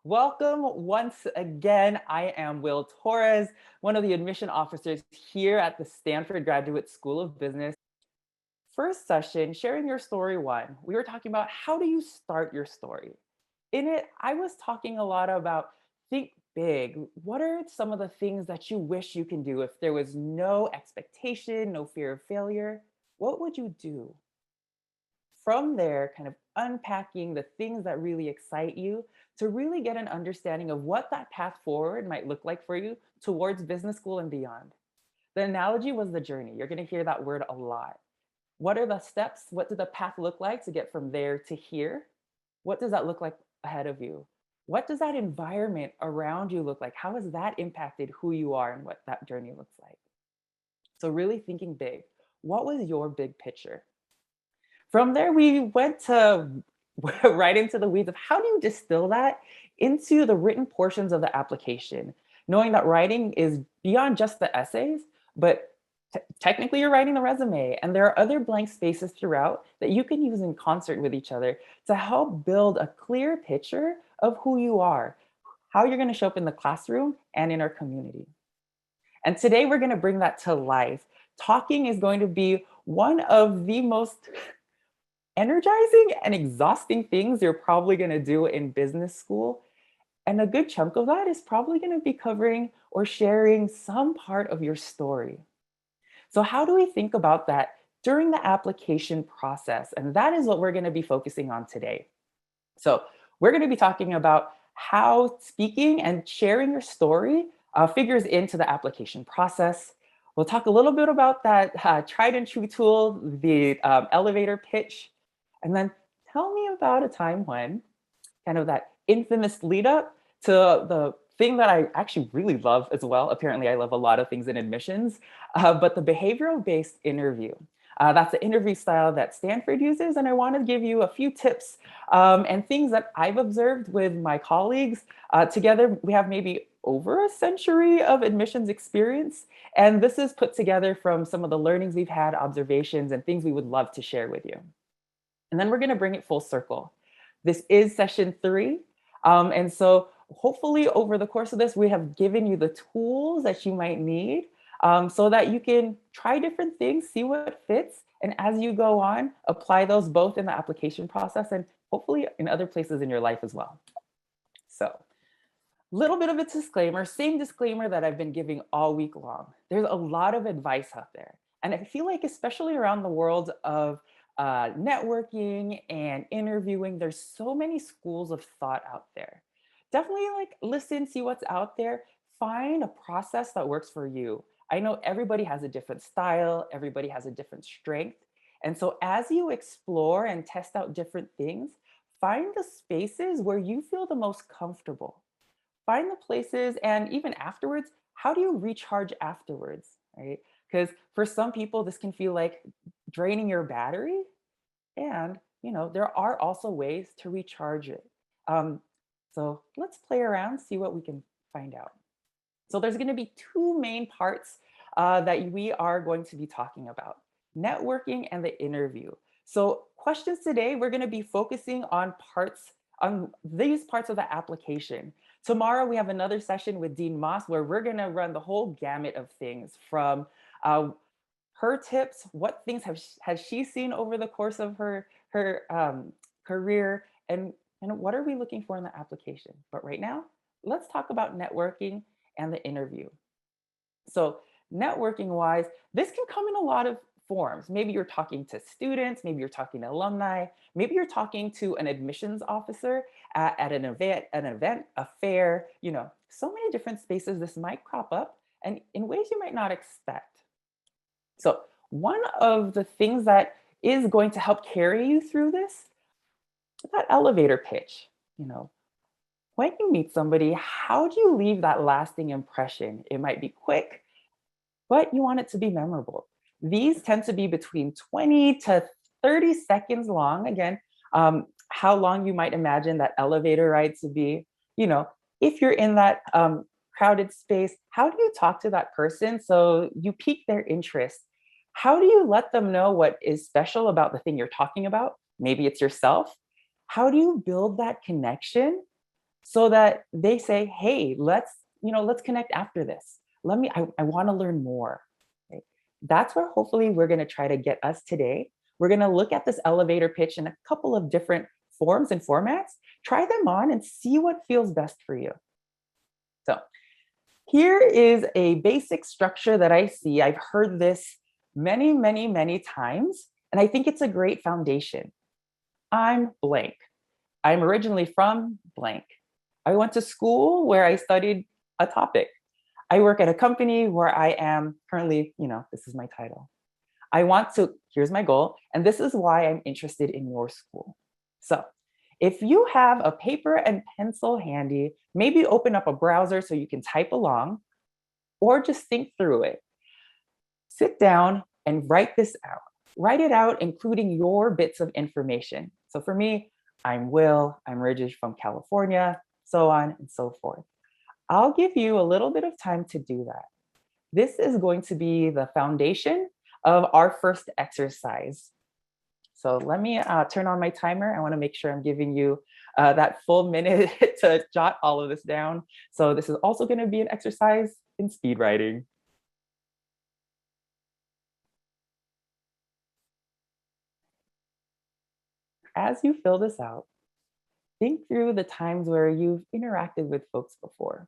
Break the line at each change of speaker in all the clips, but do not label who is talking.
Welcome once again. I am Will Torres, one of the admission officers here at the Stanford Graduate School of Business. First session, sharing your story one, we were talking about how do you start your story. In it, I was talking a lot about think big. What are some of the things that you wish you can do if there was no expectation, no fear of failure? What would you do? From there, kind of unpacking the things that really excite you to really get an understanding of what that path forward might look like for you towards business school and beyond. The analogy was the journey. You're going to hear that word a lot. What are the steps? What does the path look like to get from there to here? What does that look like ahead of you? What does that environment around you look like? How has that impacted who you are and what that journey looks like? So, really thinking big. What was your big picture? From there, we went to right into the weeds of how do you distill that into the written portions of the application, knowing that writing is beyond just the essays, but technically you're writing the resume, and there are other blank spaces throughout that you can use in concert with each other to help build a clear picture of who you are, how you're going to show up in the classroom and in our community. And today we're going to bring that to life. Talking is going to be one of the most energizing and exhausting things you're probably going to do in business school. And a good chunk of that is probably going to be covering or sharing some part of your story. So, how do we think about that during the application process? And that is what we're going to be focusing on today. So, we're going to be talking about how speaking and sharing your story figures into the application process. We'll talk a little bit about that tried and true tool, the elevator pitch, and then tell me about a time when kind of that infamous lead up to the thing that I actually really love as well. Apparently, I love a lot of things in admissions, but the behavioral based interview. That's the interview style that Stanford uses. And I want to give you a few tips and things that I've observed with my colleagues. Together, we have maybe over a century of admissions experience. And this is put together from some of the learnings we've had, observations, and things we would love to share with you. And then we're going to bring it full circle. This is session 3. And so hopefully over the course of this, we have given you the tools that you might need so that you can try different things, see what fits. And as you go on, apply those both in the application process and hopefully in other places in your life as well. So, little bit of a disclaimer, same disclaimer that I've been giving all week long. There's a lot of advice out there. And I feel like, especially around the world of networking and interviewing, there's so many schools of thought out there. Definitely like listen, see what's out there, find a process that works for you. I know everybody has a different style, everybody has a different strength. And so as you explore and test out different things, find the spaces where you feel the most comfortable. Find the places, and even afterwards, how do you recharge afterwards, right? Because for some people, this can feel like draining your battery. And, there are also ways to recharge it. Um, so let's play around, see what we can find out. So there's going to be two main parts that we are going to be talking about: networking and the interview. So questions today, we're going to be focusing on these parts of the application. Tomorrow we have another session with Dean Moss where we're going to run the whole gamut of things from her tips, what things has she seen over the course of her career, and what are we looking for in the application. But right now, let's talk about networking and the interview. So networking wise, this can come in a lot of forms. Maybe you're talking to students, maybe you're talking to alumni, maybe you're talking to an admissions officer at an event, a fair, so many different spaces this might crop up and in ways you might not expect. So one of the things that is going to help carry you through this, that elevator pitch, you know, when you meet somebody, how do you leave that lasting impression? It might be quick, but you want it to be memorable. These tend to be between 20 to 30 seconds long. Again, how long you might imagine that elevator ride to be. You know, if you're in that crowded space, how do you talk to that person so you pique their interest? How do you let them know what is special about the thing you're talking about? Maybe it's yourself. How do you build that connection so that they say, hey, let's connect after this. I want to learn more. Right? That's where hopefully we're going to try to get us today. We're going to look at this elevator pitch in a couple of different forms and formats, try them on and see what feels best for you. So here is a basic structure that I see. I've heard this many, many, many times, and I think it's a great foundation. I'm blank. I'm originally from blank. I went to school where I studied a topic. I work at a company where I am currently, this is my title. Here's my goal, and this is why I'm interested in your school. So if you have a paper and pencil handy, maybe open up a browser so you can type along, or just think through it. Sit down and write this out. Write it out, including your bits of information. So for me, I'm Will, I'm originally from California, so on and so forth. I'll give you a little bit of time to do that. This is going to be the foundation of our first exercise. So let me turn on my timer. I want to make sure I'm giving you that full minute to jot all of this down. So this is also going to be an exercise in speed writing. As you fill this out, think through the times where you've interacted with folks before.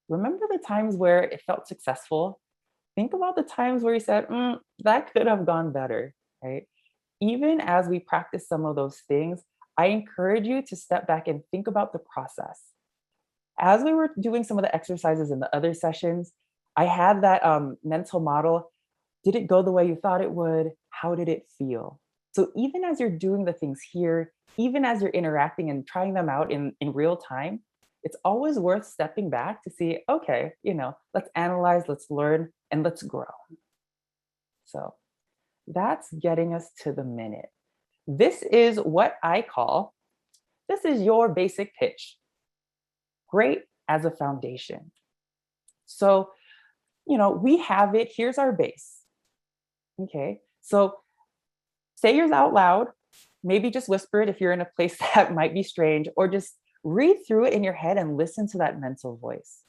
Remember the times where it felt successful. Think about the times where you said, that could have gone better, right? Even as we practice some of those things, I encourage you to step back and think about the process. As we were doing some of the exercises in the other sessions, I had that mental model. Did it go the way you thought it would? How did it feel? So even as you're doing the things here, even as you're interacting and trying them out in real time, it's always worth stepping back to see, okay, let's analyze, let's learn, and let's grow. So that's getting us to the minute. This is what I call, this is your basic pitch. Great as a foundation. So, we have it, here's our base. Okay, so say yours out loud, maybe just whisper it if you're in a place that might be strange, or just read through it in your head and listen to that mental voice.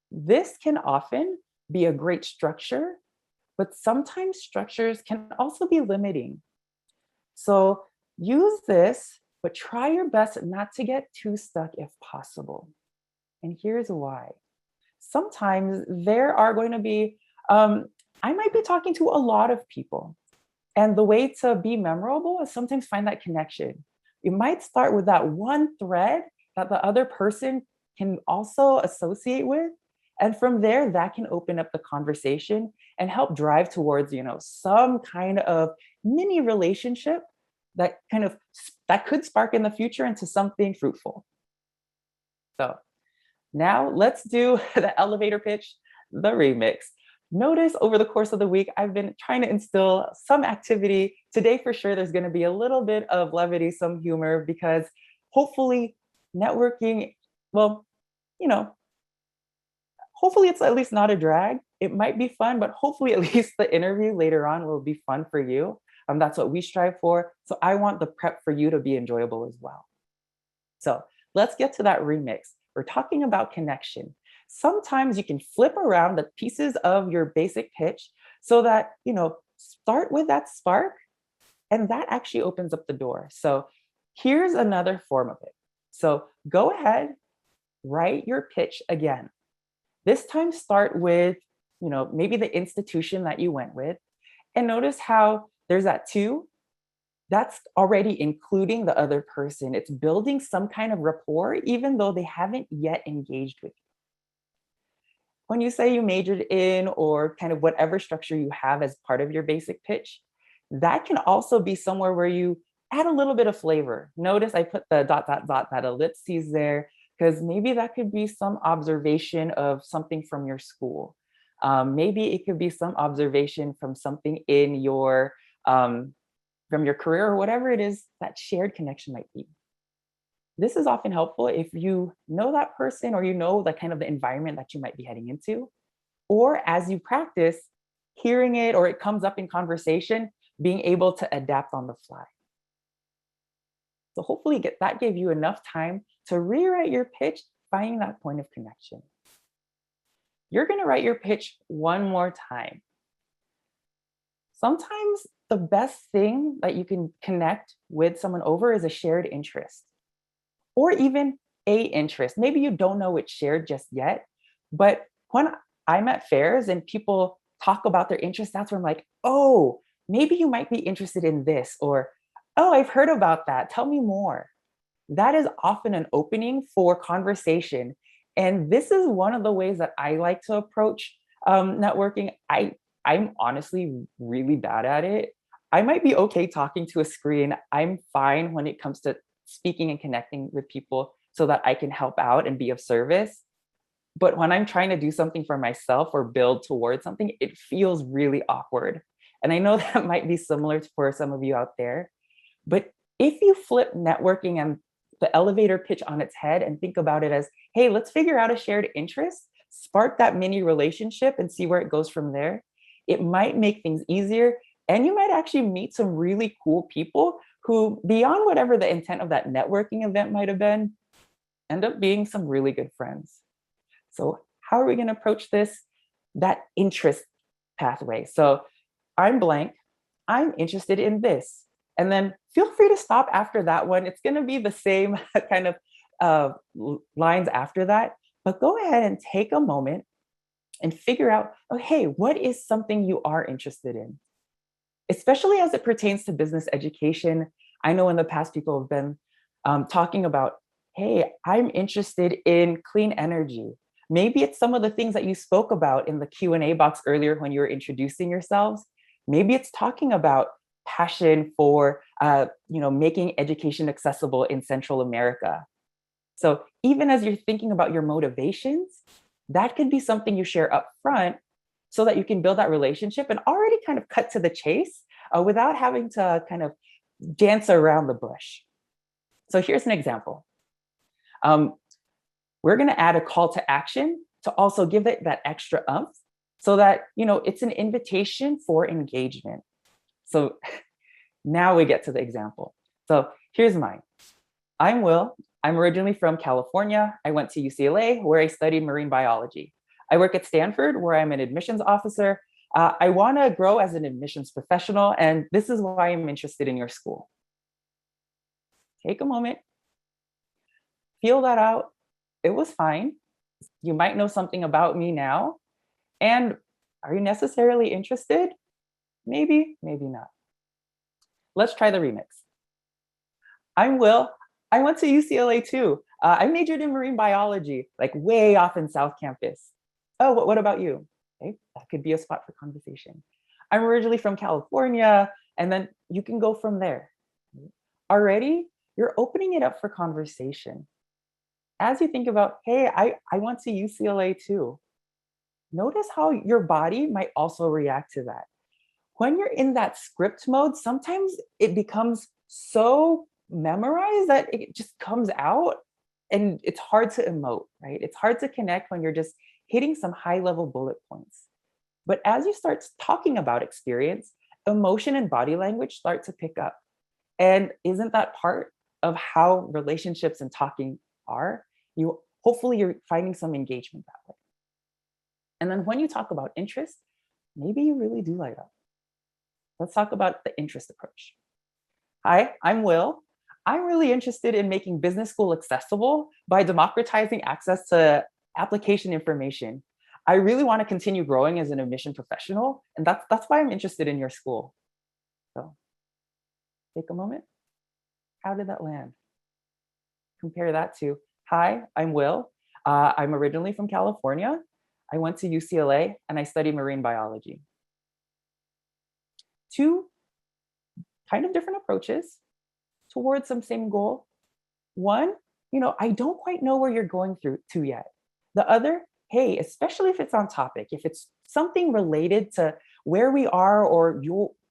This can often be a great structure, but sometimes structures can also be limiting. So use this, but try your best not to get too stuck if possible. And here's why. Sometimes there are going to be, I might be talking to a lot of people. And the way to be memorable is sometimes find that connection. You might start with that one thread that the other person can also associate with. And from there, that can open up the conversation and help drive towards, some kind of mini relationship that that could spark in the future into something fruitful. So now let's do the elevator pitch, the remix. Notice over the course of the week, I've been trying to instill some activity. Today, for sure, there's going to be a little bit of levity, some humor, because hopefully networking, well, hopefully it's at least not a drag. It might be fun, but hopefully at least the interview later on will be fun for you. That's what we strive for. So I want the prep for you to be enjoyable as well. So let's get to that remix. We're talking about connection. Sometimes you can flip around the pieces of your basic pitch so that, start with that spark, and that actually opens up the door. So here's another form of it. So go ahead, write your pitch again. This time start with, maybe the institution that you went with, and notice how there's that to. That's already including the other person. It's building some kind of rapport, even though they haven't yet engaged with you. When you say you majored in, or kind of whatever structure you have as part of your basic pitch, that can also be somewhere where you add a little bit of flavor. Notice I put the ... that ellipses there, because maybe that could be some observation of something from your school. Maybe it could be some observation from something in your, from your career, or whatever it is that shared connection might be. This is often helpful if you know that person, or the kind of the environment that you might be heading into, or as you practice hearing it, or it comes up in conversation, being able to adapt on the fly. So hopefully that gave you enough time to rewrite your pitch, finding that point of connection. You're going to write your pitch one more time. Sometimes the best thing that you can connect with someone over is a shared interest or even a interest. Maybe you don't know it's shared just yet, but when I'm at fairs and people talk about their interests, that's where I'm like, oh, maybe you might be interested in this, or oh, I've heard about that. Tell me more. That is often an opening for conversation. And this is one of the ways that I like to approach networking. I'm honestly really bad at it. I might be okay talking to a screen. I'm fine when it comes to speaking and connecting with people so that I can help out and be of service. But when I'm trying to do something for myself or build towards something, it feels really awkward. And I know that might be similar for some of you out there. But if you flip networking and the elevator pitch on its head and think about it as, hey, let's figure out a shared interest, spark that mini relationship and see where it goes from there, it might make things easier. And you might actually meet some really cool people who, beyond whatever the intent of that networking event might have been, end up being some really good friends. So, how are we going to approach this? That interest pathway. So, I'm blank. I'm interested in this. And then feel free to stop after that one. It's going to be the same kind of lines after that. But go ahead and take a moment and figure out, oh, hey, what is something you are interested in? Especially as it pertains to business education. I know in the past people have been talking about, hey, I'm interested in clean energy. Maybe it's some of the things that you spoke about in the Q&A box earlier when you were introducing yourselves. Maybe it's talking about passion for making education accessible in Central America. So even as you're thinking about your motivations, that could be something you share up front so that you can build that relationship and already kind of cut to the chase without having to kind of dance around the bush. So here's an example. We're going to add a call to action to also give it that extra umph so that, it's an invitation for engagement. So now we get to the example. So here's mine. I'm Will. I'm originally from California. I went to UCLA where I studied marine biology. I work at Stanford where I'm an admissions officer. I want to grow as an admissions professional, and this is why I'm interested in your school. Take a moment, feel that out. It was fine. You might know something about me now. And are you necessarily interested? Maybe, maybe not. Let's try the remix. I'm Will. I went to UCLA too. I majored in marine biology, like way off in South Campus. Oh, what about you? Okay, that could be a spot for conversation. I'm originally from California, and then you can go from there. Already, you're opening it up for conversation. As you think about, hey, I went to UCLA too. Notice how your body might also react to that. When you're in that script mode, sometimes it becomes so memorized that it just comes out and it's hard to emote, right? It's hard to connect when you're just hitting some high level bullet points. But as you start talking about experience, emotion and body language start to pick up. And isn't that part of how relationships and talking are? Hopefully you're finding some engagement that way. And then when you talk about interest, maybe you really do light up. Let's talk about the interest approach. Hi, I'm Will. I'm really interested in making business school accessible by democratizing access to application information. I really want to continue growing as an admission professional, and that's why I'm interested in your school. So take a moment. How did that land? Compare that to, hi, I'm Will. I'm originally from California. I went to UCLA and I studied marine biology. Two kind of different approaches towards some same goal. One, I don't quite know where you're going through to yet. The other, hey, especially if it's on topic, if it's something related to where we are or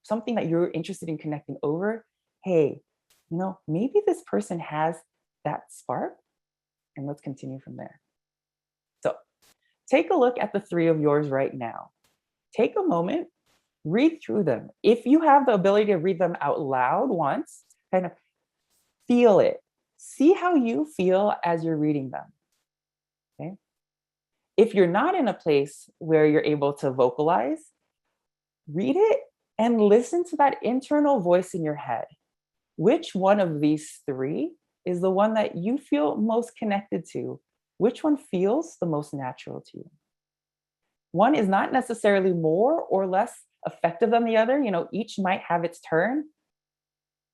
something that you're interested in connecting over, hey, maybe this person has that spark, and let's continue from there. So take a look at the three of yours right now. Take a moment, read through them. If you have the ability to read them out loud once, kind of Feel it. See how you feel as you're reading them. Okay. If you're not in a place where you're able to vocalize, read it and listen to that internal voice in your head. Which one of these three is the one that you feel most connected to? Which one feels the most natural to you? One is not necessarily more or less effective than the other. Each might have its turn.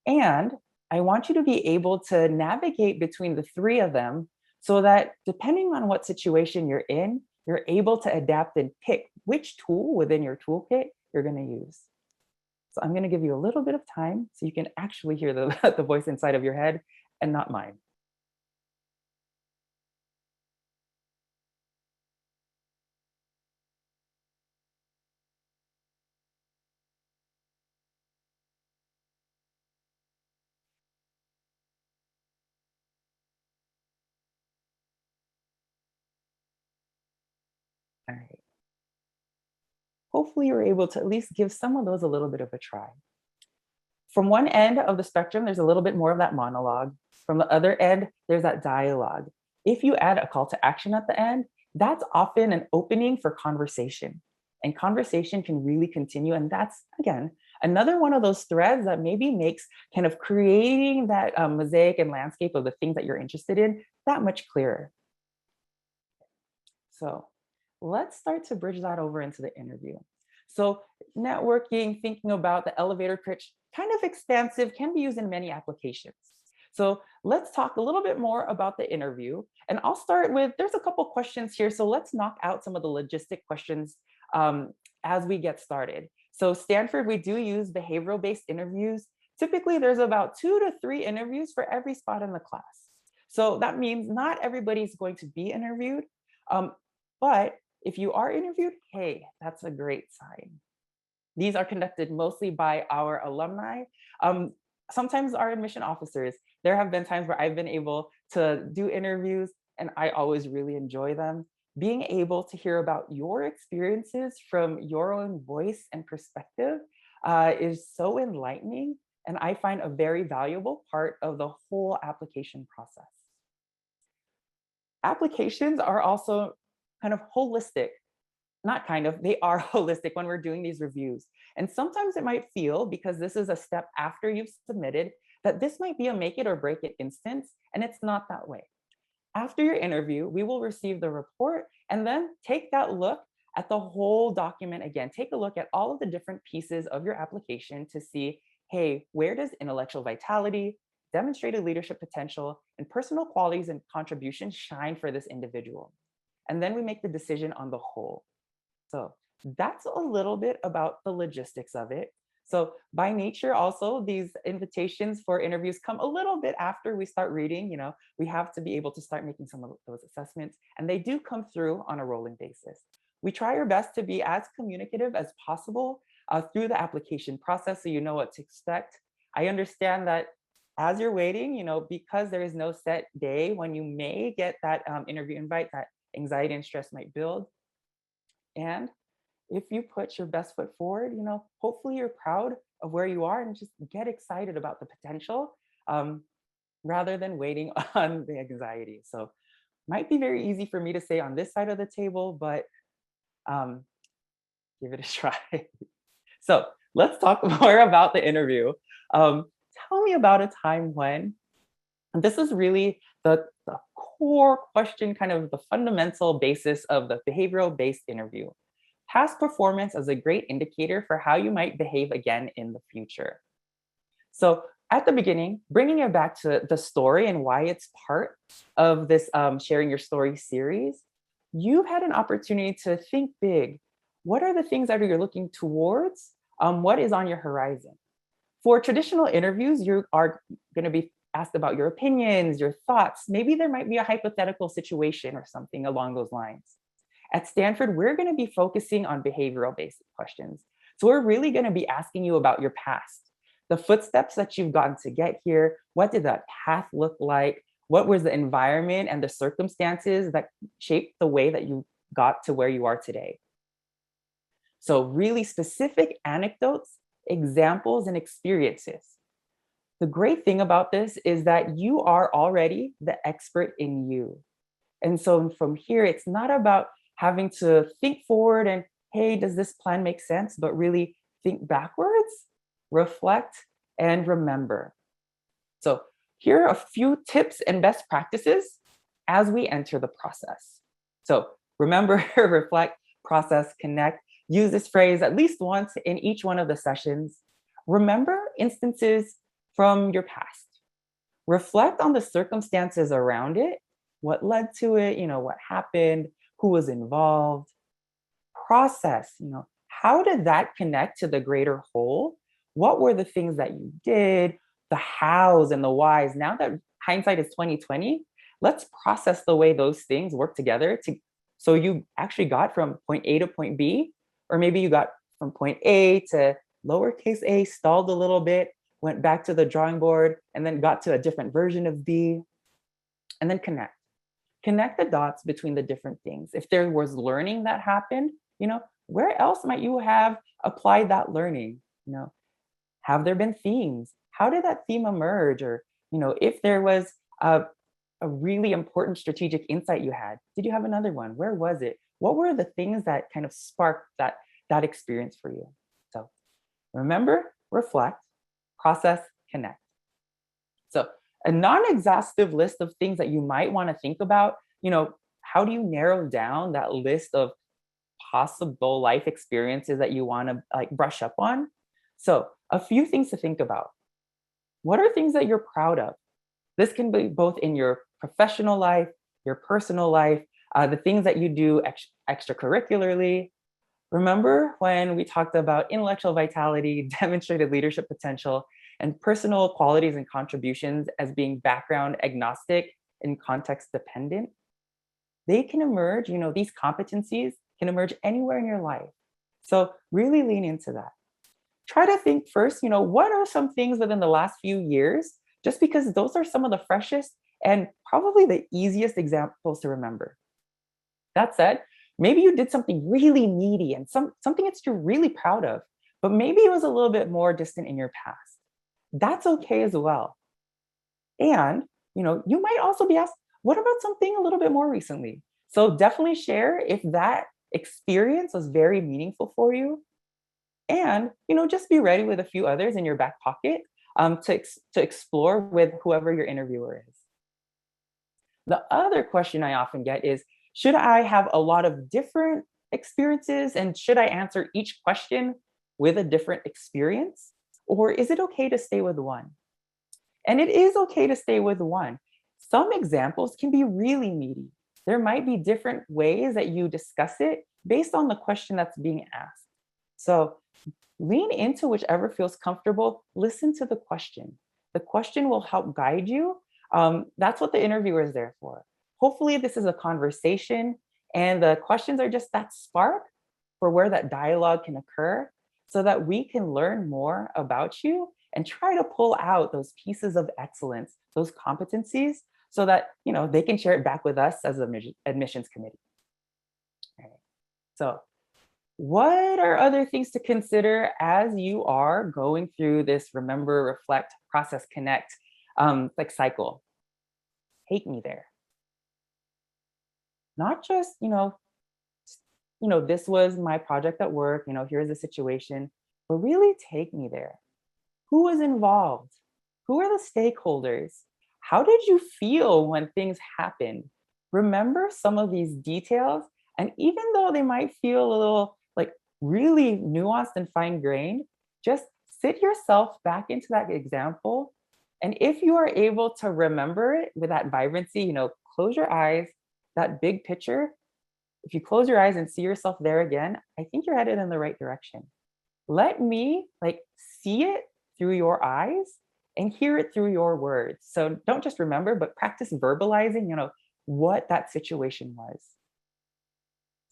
And I want you to be able to navigate between the three of them so that depending on what situation you're in, you're able to adapt and pick which tool within your toolkit you're going to use. So I'm going to give you a little bit of time so you can actually hear the, the voice inside of your head and not mine. All right. Hopefully, you're able to at least give some of those a little bit of a try. From one end of the spectrum, there's a little bit more of that monologue. From the other end, there's that dialogue. If you add a call to action at the end, that's often an opening for conversation. And conversation can really continue. And that's, again, another one of those threads that maybe makes kind of creating that mosaic and landscape of the things that you're interested in that much clearer. So let's start to bridge that over into the interview. So, networking, thinking about the elevator pitch, kind of expansive, can be used in many applications. So, let's talk a little bit more about the interview. And I'll start with there's a couple questions here. So, let's knock out some of the logistic questions as we get started. So, Stanford, we do use behavioral based interviews. Typically, there's about 2 to 3 interviews for every spot in the class. So, that means not everybody's going to be interviewed. Um, but if you are interviewed, hey, that's a great sign. These are conducted mostly by our alumni, um, sometimes our admission officers. There have been times where I've been able to do interviews and I always really enjoy them. Being able to hear about your experiences from your own voice and perspective is so enlightening. And I find a very valuable part of the whole application process. Applications are also kind of holistic, not kind of, they are holistic when we're doing these reviews. And sometimes it might feel, because this is a step after you've submitted, that this might be a make it or break it instance, and it's not that way. After your interview, we will receive the report and then take that look at the whole document again. Take a look at all of the different pieces of your application to see, hey, where does intellectual vitality, demonstrated leadership potential, and personal qualities and contributions shine for this individual? And then we make the decision on the whole. So that's a little bit about the logistics of it. So by nature, also, these invitations for interviews come a little bit after we start reading. We have to be able to start making some of those assessments, and they do come through on a rolling basis. We try our best to be as communicative as possible through the application process so you know what to expect. I understand that as you're waiting, because there is no set day when you may get that interview invite, that anxiety and stress might build. And if you put your best foot forward, hopefully you're proud of where you are and just get excited about the potential rather than waiting on the anxiety. So, might be very easy for me to say on this side of the table, but um, give it a try. So, let's talk more about the interview. Tell me about a time when, and this is really the core question, kind of the fundamental basis of the behavioral based interview. Past performance is a great indicator for how you might behave again in the future. So at the beginning, bringing it back to the story and why it's part of this Sharing Your Story series, you've had an opportunity to think big. What are the things that you're looking towards? What is on your horizon? For traditional interviews, you are going to be asked about your opinions, your thoughts. Maybe there might be a hypothetical situation or something along those lines. At Stanford, we're going to be focusing on behavioral based questions. So we're really going to be asking you about your past, the footsteps that you've gotten to get here. What did that path look like? What was the environment and the circumstances that shaped the way that you got to where you are today? So really specific anecdotes, examples, and experiences. The great thing about this is that you are already the expert in you. And so from here, it's not about having to think forward and, hey, does this plan make sense? But really think backwards, reflect, and remember. So here are a few tips and best practices as we enter the process. So remember, reflect, process, connect. Use this phrase at least once in each one of the sessions. Remember instances from your past. Reflect on the circumstances around it, what led to it, what happened, who was involved. Process, how did that connect to the greater whole? What were the things that you did, the hows and the whys? Now that hindsight is 2020, let's process the way those things work together to so you actually got from point A to point B, or maybe you got from point A to lowercase a, stalled a little bit, went back to the drawing board, and then got to a different version of B, and then connect. Connect the dots between the different things. If there was learning that happened, where else might you have applied that learning? Have there been themes? How did that theme emerge? Or, if there was a really important strategic insight you had, did you have another one? Where was it? What were the things that kind of sparked that experience for you? So remember, reflect, process, connect. So a non-exhaustive list of things that you might want to think about, how do you narrow down that list of possible life experiences that you want to like brush up on? So a few things to think about. What are things that you're proud of? This can be both in your professional life, your personal life, the things that you do extracurricularly. Remember when we talked about intellectual vitality, demonstrated leadership potential, and personal qualities and contributions as being background agnostic and context dependent? They can emerge, these competencies can emerge anywhere in your life. So really lean into that. Try to think first, what are some things within the last few years, just because those are some of the freshest and probably the easiest examples to remember. That said, maybe you did something really needy and something that you're really proud of, but maybe it was a little bit more distant in your past. That's okay as well. And, you might also be asked, what about something a little bit more recently? So definitely share if that experience was very meaningful for you. And, just be ready with a few others in your back pocket to explore with whoever your interviewer is. The other question I often get is, should I have a lot of different experiences and should I answer each question with a different experience? Or is it okay to stay with one? And it is okay to stay with one. Some examples can be really meaty. There might be different ways that you discuss it based on the question that's being asked. So lean into whichever feels comfortable. Listen to the question. The question will help guide you. That's what the interviewer is there for. Hopefully, this is a conversation, and the questions are just that spark for where that dialogue can occur so that we can learn more about you and try to pull out those pieces of excellence, those competencies, so that they can share it back with us as an admissions committee. All right. So what are other things to consider as you are going through this remember, reflect, process, connect cycle? Take me there. Not just, this was my project at work, here's the situation, but really take me there. Who was involved? Who are the stakeholders? How did you feel when things happened? Remember some of these details. And even though they might feel a little like really nuanced and fine grained, just sit yourself back into that example. And if you are able to remember it with that vibrancy, close your eyes, that big picture. If you close your eyes and see yourself there again, I think you're headed in the right direction. Let me see it through your eyes and hear it through your words. So don't just remember, but practice verbalizing, what that situation was.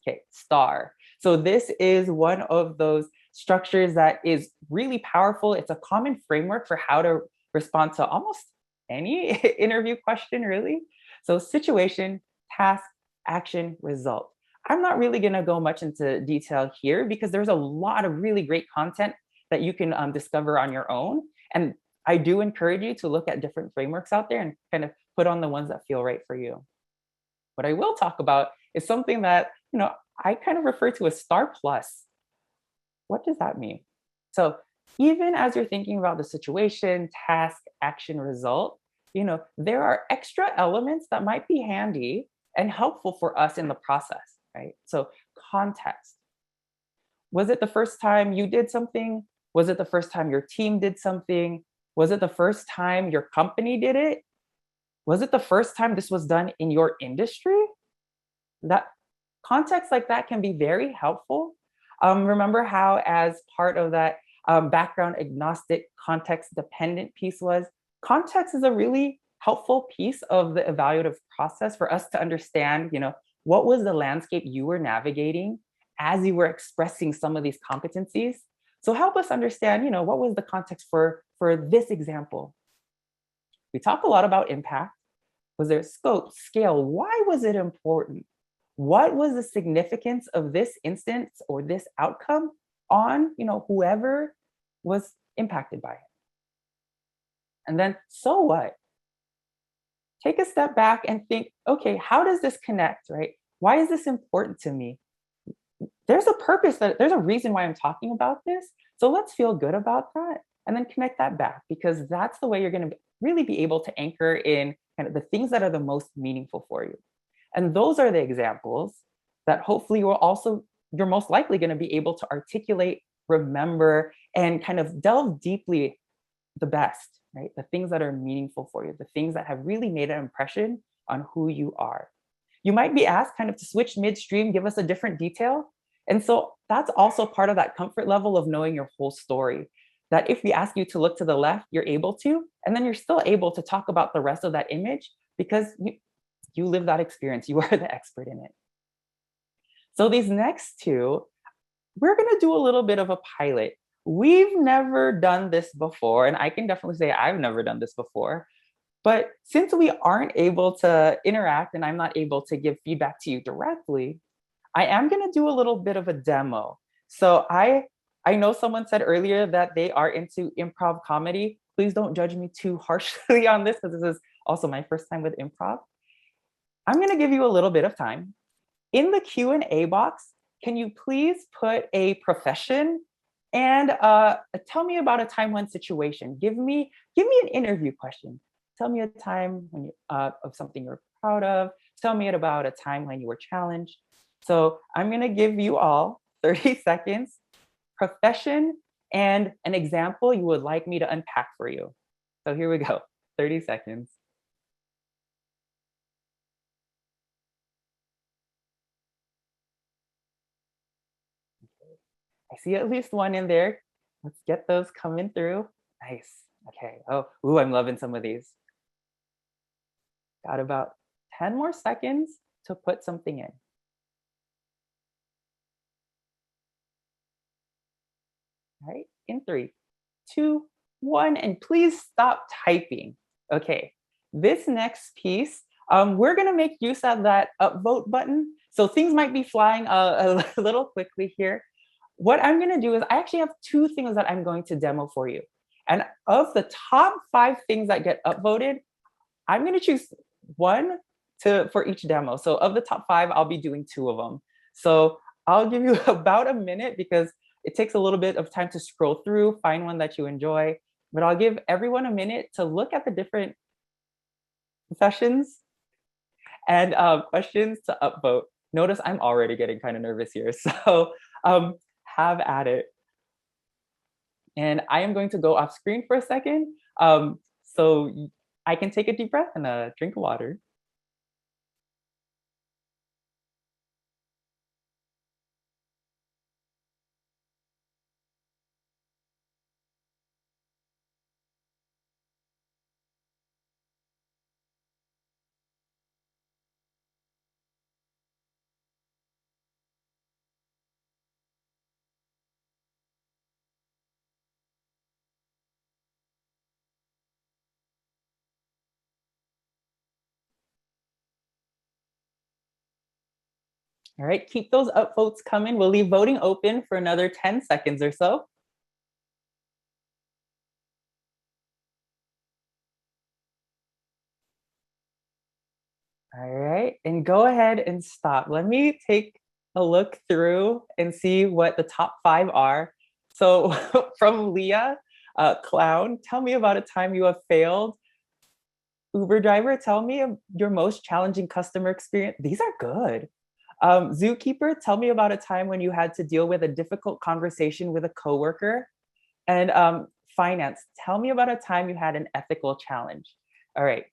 Okay, STAR. So this is one of those structures that is really powerful. It's a common framework for how to respond to almost any interview question, really. So situation, task, action, result. I'm not really going to go much into detail here because there's a lot of really great content that you can discover on your own. And I do encourage you to look at different frameworks out there and kind of put on the ones that feel right for you. What I will talk about is something that, I kind of refer to as star plus. What does that mean? So, even as you're thinking about the situation, task, action, result, there are extra elements that might be handy and helpful for us in the process, right? So, context. Was it the first time you did something? Was it the first time your team did something? Was it the first time your company did it? Was it the first time this was done in your industry? That context like that can be very helpful. Remember how, as part of that background agnostic, context dependent piece was, context is a really helpful piece of the evaluative process for us to understand, what was the landscape you were navigating as you were expressing some of these competencies. So help us understand, what was the context for this example. We talk a lot about impact. Was there scope, scale? Why was it important? What was the significance of this instance or this outcome on, whoever was impacted by it? And then, so what? Take a step back and think, okay, how does this connect, right? Why is this important to me? There's a purpose, there's a reason why I'm talking about this. So let's feel good about that and then connect that back, because that's the way you're going to really be able to anchor in kind of the things that are the most meaningful for you. And those are the examples that hopefully you're most likely going to be able to articulate, remember, and kind of delve deeply the best, right? The things that are meaningful for you, the things that have really made an impression on who you are. You might be asked kind of to switch midstream, give us a different detail. And so that's also part of that comfort level of knowing your whole story. That if we ask you to look to the left, you're able to, and then you're still able to talk about the rest of that image because you live that experience. You are the expert in it. So these next two, we're going to do a little bit of a pilot. We've never done this before, and I can definitely say I've never done this before. But since we aren't able to interact and I'm not able to give feedback to you directly, I am going to do a little bit of a demo. So I know someone said earlier that they are into improv comedy. Please don't judge me too harshly on this, because this is also my first time with improv. I'm going to give you a little bit of time. In the Q&A box, can you please put a profession and tell me about a time when situation. Give me an interview question. Tell me a time when of something you're proud of. Tell me about a time when you were challenged. So I'm going to give you all 30 seconds, profession, and an example you would like me to unpack for you. So here we go, 30 seconds. I see at least one in there. Let's get those coming through. Nice. Okay. Oh, ooh, I'm loving some of these. Got about 10 more seconds to put something in. All right, in 3, 2, 1, and please stop typing. Okay, this next piece, we're gonna make use of that upvote button. So things might be flying a little quickly here. What I'm gonna do is I actually have 2 things that I'm going to demo for you. And of the top 5 things that get upvoted, I'm gonna choose 1 for each demo. So of the top 5, I'll be doing 2 of them. So I'll give you about a minute because it takes a little bit of time to scroll through, find one that you enjoy. But I'll give everyone a minute to look at the different professions and questions to upvote. Notice I'm already getting kind of nervous here. So have at it. And I am going to go off screen for a second. So I can take a deep breath and a drink of water. All right, keep those upvotes coming. We'll leave voting open for another 10 seconds or so. All right, and go ahead and stop. Let me take a look through and see what the top 5 are. So from Leah, clown, tell me about a time you have failed. Uber driver, tell me your most challenging customer experience. These are good. Zookeeper, tell me about a time when you had to deal with a difficult conversation with a coworker. And finance, tell me about a time you had an ethical challenge. All right.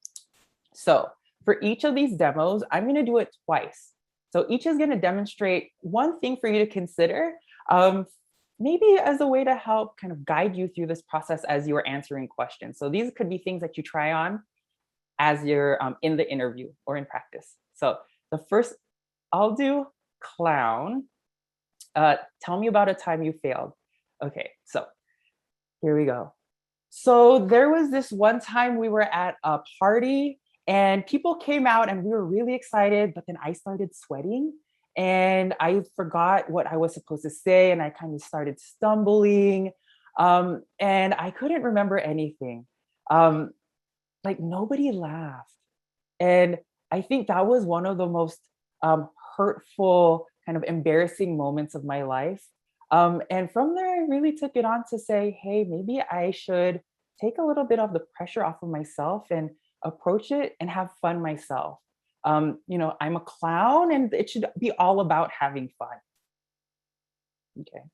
So for each of these demos, I'm going to do it twice. So each is going to demonstrate one thing for you to consider, um, maybe as a way to help kind of guide you through this process as you are answering questions. So these could be things that you try on as you're in the interview or in practice. So the first, I'll do clown. Tell me about a time you failed. Okay, so here we go. So there was this one time we were at a party and people came out and we were really excited, but then I started sweating and I forgot what I was supposed to say and I kind of started stumbling and I couldn't remember anything. Um, like nobody laughed. And I think that was one of the most hurtful, kind of embarrassing moments of my life. And from there, I really took it on to say, hey, maybe I should take a little bit of the pressure off of myself and approach it and have fun myself. I'm a clown and it should be all about having fun. Okay,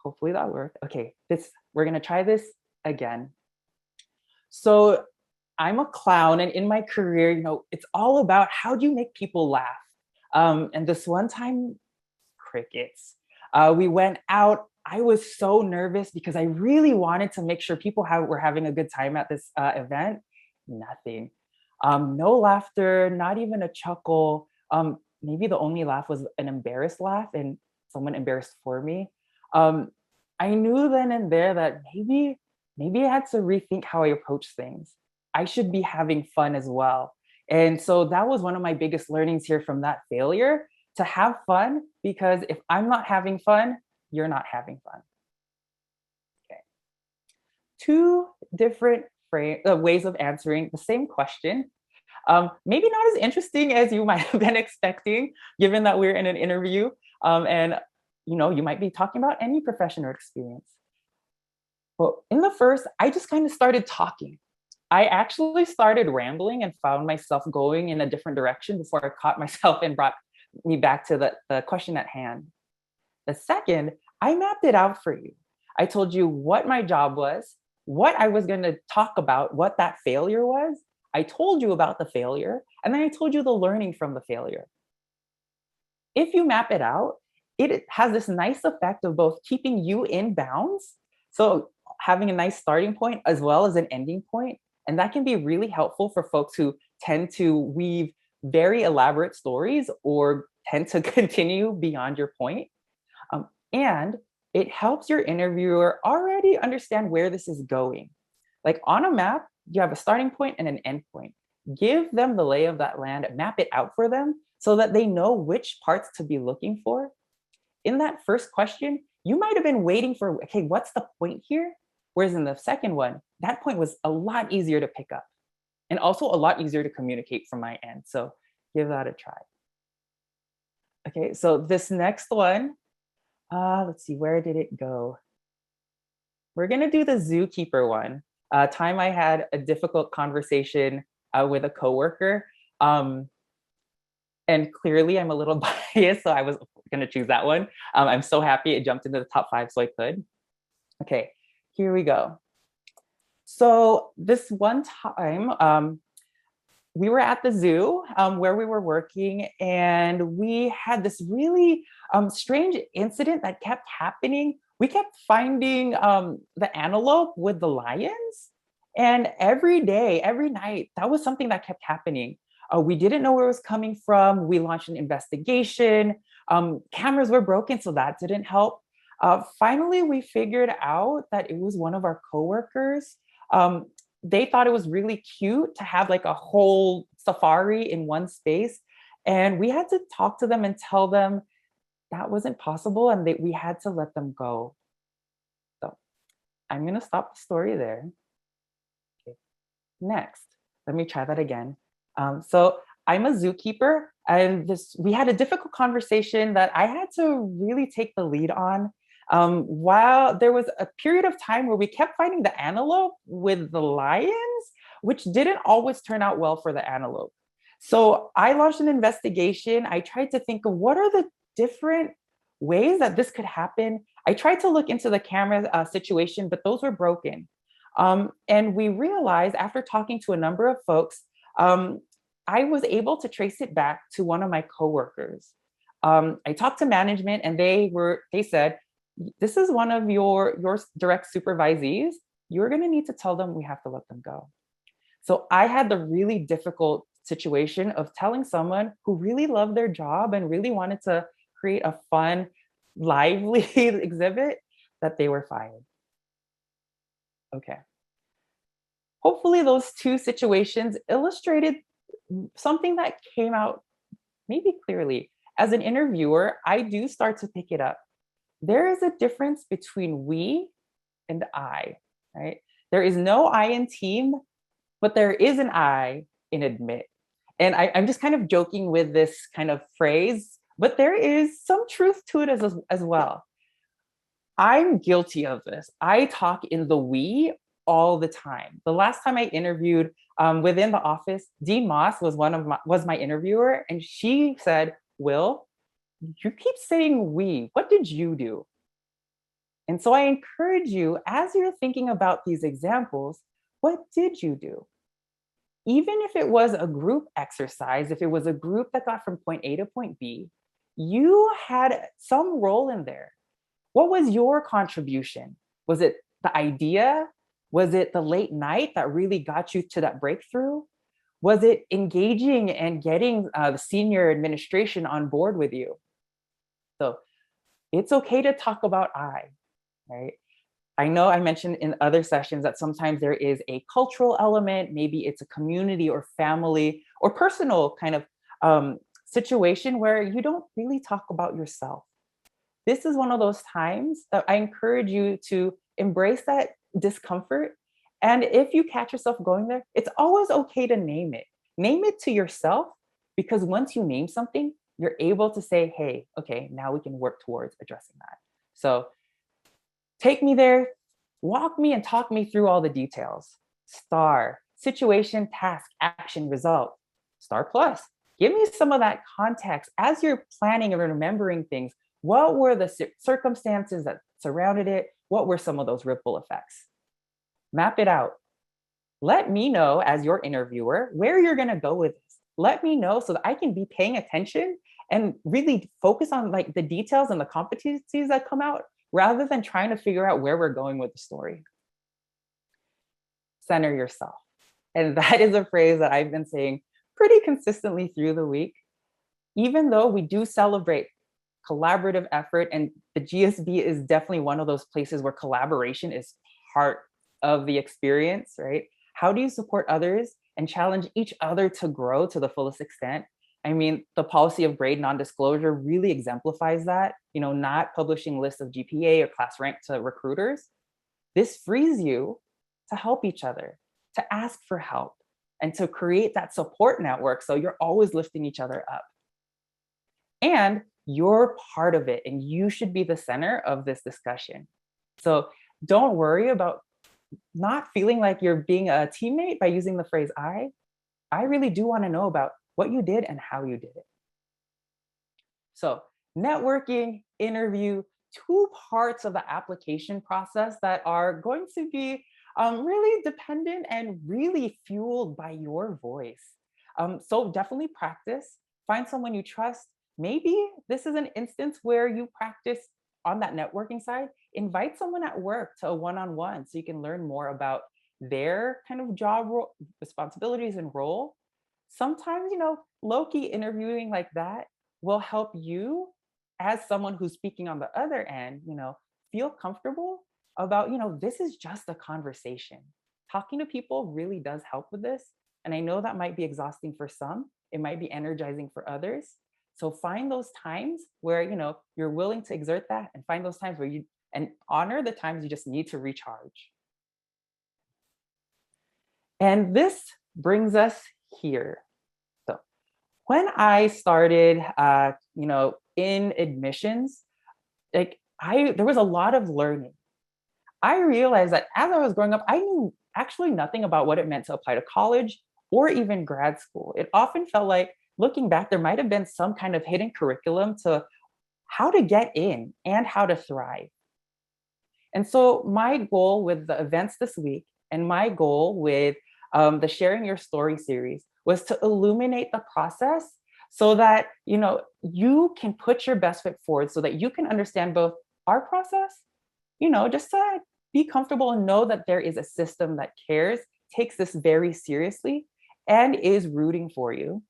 hopefully that worked. Okay, we're gonna try this again. So I'm a clown, and in my career, it's all about how do you make people laugh. And this one time, crickets. We went out. I was so nervous because I really wanted to make sure people were having a good time at this event. Nothing. No laughter, not even a chuckle. Maybe the only laugh was an embarrassed laugh, and someone embarrassed for me. Um, I knew then and there that maybe I had to rethink how I approach things. I should be having fun as well. And so that was one of my biggest learnings here from that failure, to have fun, because if I'm not having fun, you're not having fun. Okay. Two different ways of answering the same question. Maybe not as interesting as you might have been expecting, given that we're in an interview, and you might be talking about any profession or experience. Well, in the first, I just kind of started talking. I actually started rambling and found myself going in a different direction before I caught myself and brought me back to the question at hand. The second, I mapped it out for you. I told you what my job was, what I was going to talk about, what that failure was. I told you about the failure, and then I told you the learning from the failure. If you map it out, it has this nice effect of both keeping you in bounds, so having a nice starting point as well as an ending point, and that can be really helpful for folks who tend to weave very elaborate stories or tend to continue beyond your point. And it helps your interviewer already understand where this is going. Like on a map, you have a starting point and an end point. Give them the lay of that land, map it out for them so that they know which parts to be looking for. In that first question, you might have been waiting for, okay, what's the point here? Whereas in the second one, that point was a lot easier to pick up and also a lot easier to communicate from my end. So give that a try. Okay, so this next one, let's see, where did it go? We're gonna do the zookeeper one. Time I had a difficult conversation with a coworker. And clearly I'm a little biased, so I was gonna choose that one. I'm so happy it jumped into the top 5 so I could. Okay, here we go. So this one time, we were at the zoo where we were working, and we had this really strange incident that kept happening. We kept finding the antelope with the lions, and every day, every night, that was something that kept happening. We didn't know where it was coming from. We launched an investigation. Cameras were broken, so that didn't help. Finally, we figured out that it was one of our coworkers. Um, they thought it was really cute to have like a whole safari in one space. And we had to talk to them and tell them that wasn't possible and that we had to let them go. So I'm going to stop the story there. Okay. Next, let me try that again. So I'm a zookeeper, and we had a difficult conversation that I had to really take the lead on. While there was a period of time where we kept fighting the antelope with the lions, which didn't always turn out well for the antelope. So I launched an investigation. I tried to think of what are the different ways that this could happen. I tried to look into the camera situation, but those were broken. And we realized after talking to a number of folks, um, I was able to trace it back to one of my coworkers. I talked to management, and they said, "This is one of your direct supervisees. You're going to need to tell them we have to let them go." So I had the really difficult situation of telling someone who really loved their job and really wanted to create a fun, lively exhibit that they were fired. Okay. Hopefully, those two situations illustrated something that came out maybe clearly. As an interviewer, I do start to pick it up. There is a difference between we and I, right? There is no I in team, but there is an I in admit. And I'm just kind of joking with this kind of phrase, but there is some truth to it as well. I'm guilty of this. I talk in the we all the time. The last time I interviewed within the office, Dean Moss was my interviewer, and she said, "Will, you keep saying we. What did you do?" And so I encourage you, as you're thinking about these examples, what did you do? Even if it was a group exercise, if it was a group that got from point A to point B, you had some role in there. What was your contribution? Was it the idea? Was it the late night that really got you to that breakthrough? Was it engaging and getting the senior administration on board with you? So it's okay to talk about I, right? I know I mentioned in other sessions that sometimes there is a cultural element, maybe it's a community or family or personal kind of situation where you don't really talk about yourself. This is one of those times that I encourage you to embrace that discomfort. And if you catch yourself going there, it's always okay to name it. Name it to yourself, because once you name something, you're able to say, hey, okay, now we can work towards addressing that. So take me there, walk me and talk me through all the details. Star, situation, task, action, result. Star plus. Give me some of that context as you're planning and remembering things. What were the circumstances that surrounded it? What were some of those ripple effects? Map it out. Let me know as your interviewer where you're going to go with this. Let me know so that I can be paying attention and really focus on like the details and the competencies that come out rather than trying to figure out where we're going with the story. Center yourself. And that is a phrase that I've been saying pretty consistently through the week. Even though we do celebrate collaborative effort, and the GSB is definitely one of those places where collaboration is part of the experience, right? How do you support others and challenge each other to grow to the fullest extent? I mean, the policy of grade non-disclosure really exemplifies that, not publishing lists of GPA or class rank to recruiters. This frees you to help each other, to ask for help, and to create that support network so you're always lifting each other up. And you're part of it, and you should be the center of this discussion. So don't worry about not feeling like you're being a teammate by using the phrase I. I really do want to know about what you did and how you did it. So networking, interview, two parts of the application process that are going to be really dependent and really fueled by your voice. So definitely practice, find someone you trust. Maybe this is an instance where you practice on that networking side. Invite someone at work to a one-on-one so you can learn more about their kind of job responsibilities and role. Sometimes, low-key interviewing like that will help you as someone who's speaking on the other end, feel comfortable about, this is just a conversation. Talking to people really does help with this. And I know that might be exhausting for some, it might be energizing for others. So find those times where, you're willing to exert that, and find those times where and honor the times you just need to recharge. And this brings us here. When I started, in admissions, there was a lot of learning. I realized that as I was growing up, I knew actually nothing about what it meant to apply to college or even grad school. It often felt like, looking back, there might have been some kind of hidden curriculum to how to get in and how to thrive. And so, my goal with the events this week and my goal with the Sharing Your Story series was to illuminate the process so that you can put your best foot forward so that you can understand both our process, just to be comfortable and know that there is a system that cares, takes this very seriously, and is rooting for you,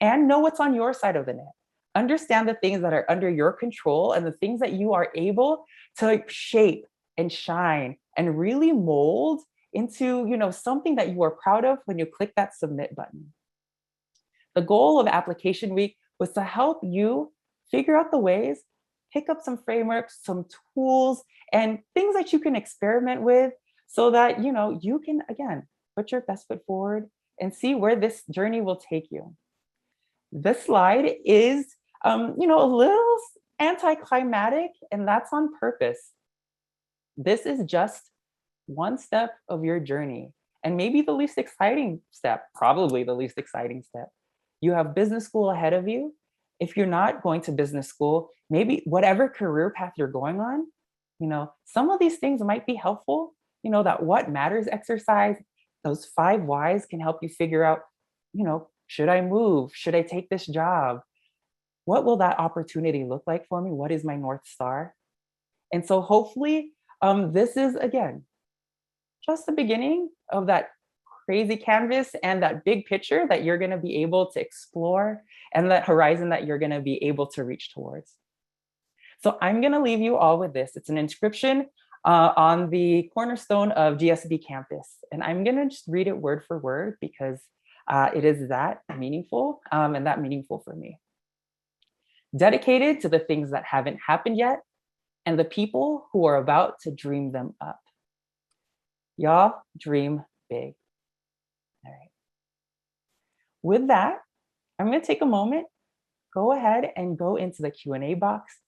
and know what's on your side of the net. Understand the things that are under your control and the things that you are able to shape and shine and really mold into, something that you are proud of when you click that submit button. The goal of application week was to help you figure out the ways, pick up some frameworks, some tools, and things that you can experiment with so that, you can, again, put your best foot forward and see where this journey will take you. This slide is, a little anticlimactic, and that's on purpose. This is just one step of your journey, and maybe the least exciting step, probably the least exciting step. You have business school ahead of you. If you're not going to business school, maybe whatever career path you're going on, some of these things might be helpful. That what matters exercise, those 5 whys can help you figure out, should I move? Should I take this job? What will that opportunity look like for me? What is my North Star? And so hopefully, this is, again, just the beginning of that crazy canvas and that big picture that you're going to be able to explore and that horizon that you're going to be able to reach towards. So I'm going to leave you all with this. It's an inscription on the cornerstone of GSB campus. And I'm going to just read it word for word because it is that meaningful and that meaningful for me. Dedicated to the things that haven't happened yet and the people who are about to dream them up. Y'all dream big. All right. With that, I'm going to take a moment, go ahead and go into the Q&A box,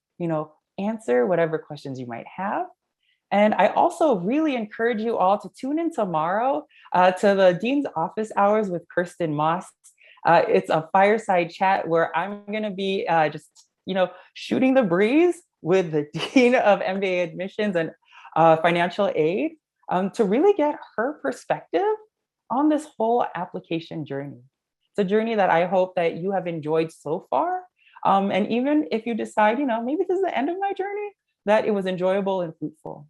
answer whatever questions you might have. And I also really encourage you all to tune in tomorrow to the Dean's Office Hours with Kirsten Moss. It's a fireside chat where I'm going to be shooting the breeze with the Dean of MBA Admissions and Financial Aid to really get her perspective on this whole application journey. It's a journey that I hope that you have enjoyed so far. And even if you decide, maybe this is the end of my journey, that it was enjoyable and fruitful.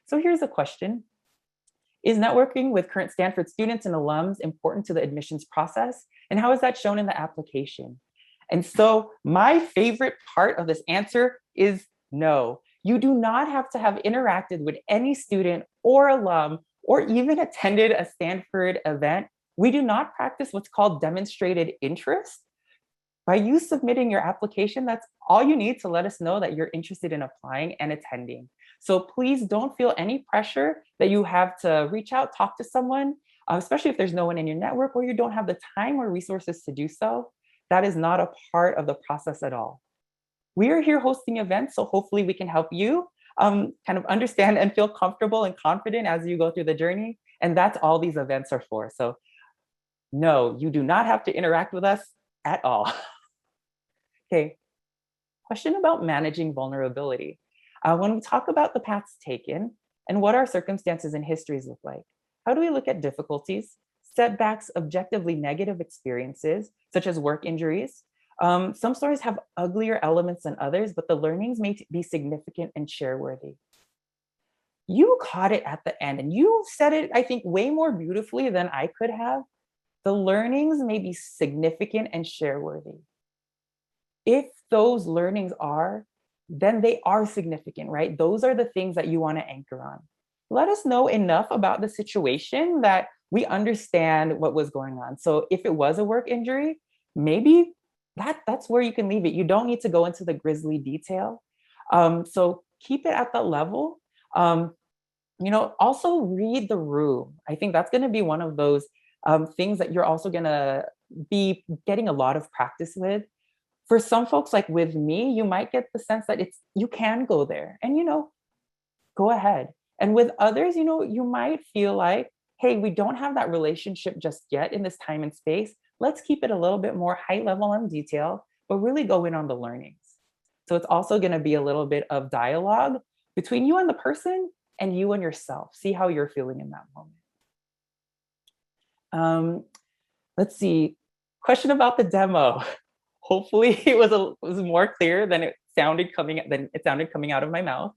So here's a question. Is networking with current Stanford students and alums important to the admissions process? And how is that shown in the application? And so my favorite part of this answer is no. You do not have to have interacted with any student or alum or even attended a Stanford event. We do not practice what's called demonstrated interest. By you submitting your application, that's all you need to let us know that you're interested in applying and attending. So please don't feel any pressure that you have to reach out, talk to someone, especially if there's no one in your network or you don't have the time or resources to do so. That is not a part of the process at all. We are here hosting events, so hopefully we can help you kind of understand and feel comfortable and confident as you go through the journey. And that's all these events are for. So no, you do not have to interact with us at all. Okay, question about managing vulnerability. When we talk about the paths taken and what our circumstances and histories look like, how do we look at difficulties, setbacks, objectively negative experiences, such as work injuries? Some stories have uglier elements than others, but the learnings may be significant and share-worthy. You caught it at the end, and you said it, I think, way more beautifully than I could have. The learnings may be significant and share-worthy. If those learnings are, then they are significant, right? Those are the things that you want to anchor on. Let us know enough about the situation that we understand what was going on. So if it was a work injury, maybe that's where you can leave it. You don't need to go into the grisly detail. So keep it at that level. Also read the room. I think that's going to be one of those things that you're also going to be getting a lot of practice with. For some folks, like with me, you might get the sense that you can go there and, go ahead. And with others, you might feel like, hey, we don't have that relationship just yet in this time and space. Let's keep it a little bit more high level and detail, but really go in on the learnings. So it's also going to be a little bit of dialogue between you and the person and you and yourself. See how you're feeling in that moment. Um, let's see. Question about the demo. Hopefully, it was more clear than it sounded coming out of my mouth.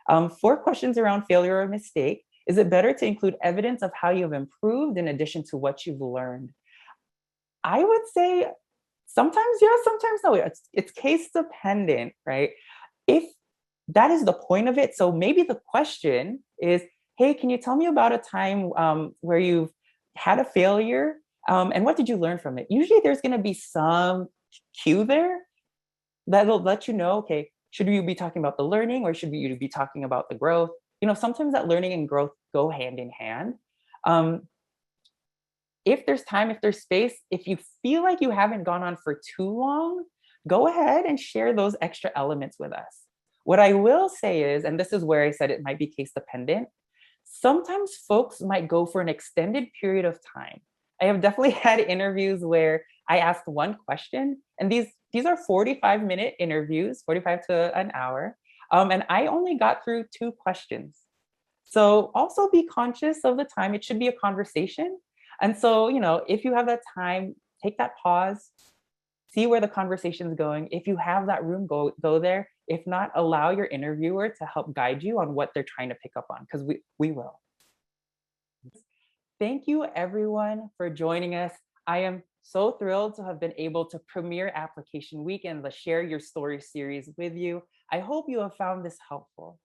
4 questions around failure or mistake. Is it better to include evidence of how you've improved in addition to what you've learned? I would say sometimes yes, sometimes no. It's case dependent, right? If that is the point of it, so maybe the question is, hey, can you tell me about a time where you've had a failure, and what did you learn from it? Usually, there's going to be some cue there that'll let you know, okay, should you be talking about the learning or should you be talking about the growth? Sometimes that learning and growth go hand in hand. Um, if there's time, if there's space, if you feel like you haven't gone on for too long, go ahead and share those extra elements with us. What I will say is, and this is where I said it might be case dependent, sometimes folks might go for an extended period of time. I have definitely had interviews where I asked one question, and these are 45-minute interviews, 45 to an hour, and I only got through 2 questions. So also be conscious of the time. It should be a conversation. And so, if you have that time, take that pause, see where the conversation is going. If you have that room, go there. If not, allow your interviewer to help guide you on what they're trying to pick up on, because we will. Thank you everyone for joining us. I am so thrilled to have been able to premiere Application Week and the Share Your Story series with you. I hope you have found this helpful.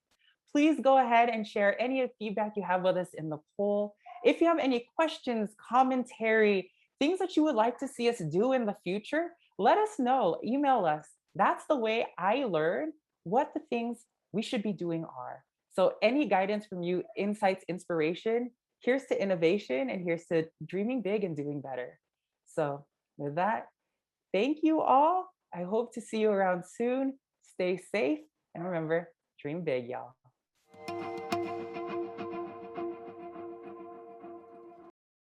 Please go ahead and share any feedback you have with us in the poll. If you have any questions, commentary, things that you would like to see us do in the future, let us know. Email us. That's the way I learn what the things we should be doing are. So, any guidance from you, insights, inspiration, here's to innovation and here's to dreaming big and doing better. So, with that, thank you all. I hope to see you around soon. Stay safe and remember, dream big, y'all.